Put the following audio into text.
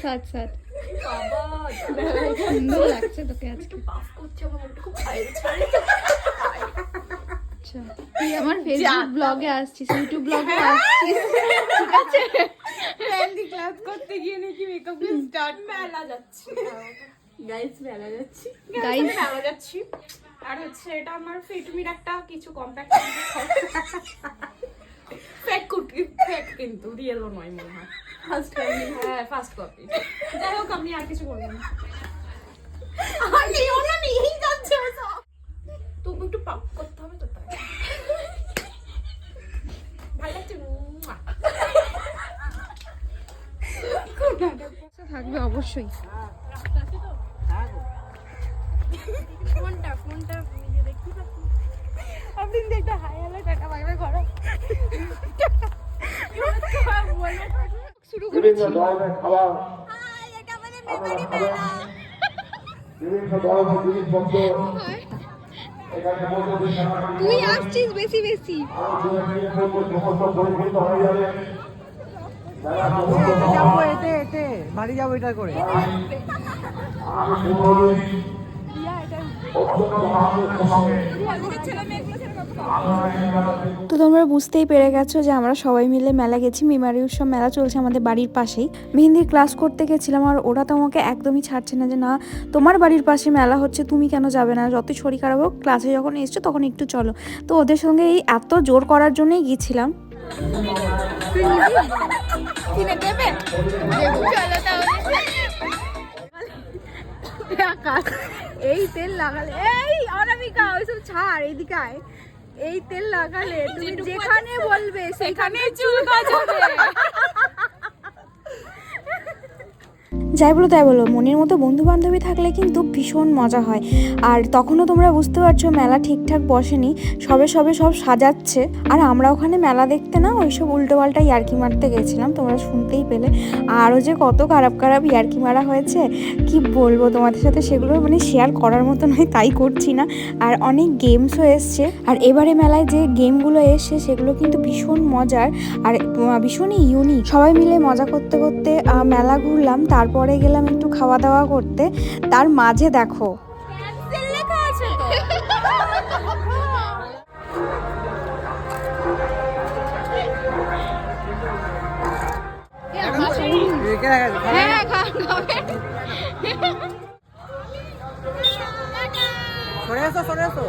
সাত সাত। সুন্দর লাগছে তোকে আজকে। আচ্ছা তুই আমার ফেসবুক ব্লগে আসছিস, ইউটিউব ব্লগে আসছিস, ঠিক আছে? মেহেন্দি ক্লাস করতে গিয়ে নাকি মেকআপ স্টার্ট মেলা যাচ্ছি গাইস, মেলা যাচ্ছি গাইস মেলা যাচ্ছি। আর হচ্ছে এটা আমার ফিটমির একটা কিছু কম্প্যাক্ট ফেক কুটি, ফেক কিন্তু রিয়েলও নয় মনে হয়। ফার্স্ট কপি, হ্যাঁ ফার্স্ট কপি। যাই হোক আমি আর কিছু বলবো না। আমি ওনা নিয়েই যাচ্ছে সব। তুমি একটু পাক করতে হবে তো তাই। ভালো লাগছে। থাকবে অবশ্যই। ফোনটা নিজে দেখতে পাচ্ছি। আপনি একটা hi hello tata bye bye করো। শুরু করেছি। হাই, এটা আমাদের মেমারি মেলা। তুই আসছিস বেশি বেশি। যাবো এতে এতে বাড়ি যাবো এটা করে। তো তোমরা বুঝতেই পেরে গেছো যে আমরা সবাই মিলে মেলা গেছি। মেমারি উৎসব মেলা চলছে আমাদের বাড়ির পাশেই। মেহেন্দির ক্লাস করতে গেছিলাম আর ওরা তো আমাকে একদমই ছাড়ছে না যে না তোমার বাড়ির পাশে মেলা হচ্ছে, তুমি কেন যাবে না, যতই শরীর খারাপ হোক ক্লাসে যখন এসছো তখন একটু চলো। তো ওদের সঙ্গে এই এত জোর করার জন্যই গিয়েছিলাম। এই তেল লাগালে, এই অনামিকা ওইসব ছাড়, এইদিকে আয়। এই তেল লাগালে তুমি যেখানে বলবে সেখানে চুল গজাবে। যাই বলো তাই বলো, মনের মতো বন্ধু বান্ধবী থাকলে কিন্তু ভীষণ মজা হয়। আর তখনও তোমরা বুঝতে পারছো মেলা ঠিকঠাক বসেনি, সবে সব সাজাচ্ছে। আর আমরা ওখানে মেলা দেখতে না ওইসব উল্টোপাল্টা ইয়ার্কি মারতে গেছিলাম, তোমরা শুনতেই পেলে। আরও যে কত খারাপ ইয়ার্কি মারা হয়েছে কি বলবো তোমাদের সাথে, সেগুলো মানে শেয়ার করার মতো নয়, তাই করছি না। আর অনেক গেমসও এসছে, আর এবারে মেলায় যে গেমগুলো এসছে সেগুলো কিন্তু ভীষণ মজার আর ভীষণই ইউনিক। সবাই মিলে মজা করতে করতে মেলা ঘুরলাম, তারপরে গেলাম একটু খাওয়া দাওয়া করতে। তার মাঝে দেখো হ্যাঁ খাবে। সরে আসো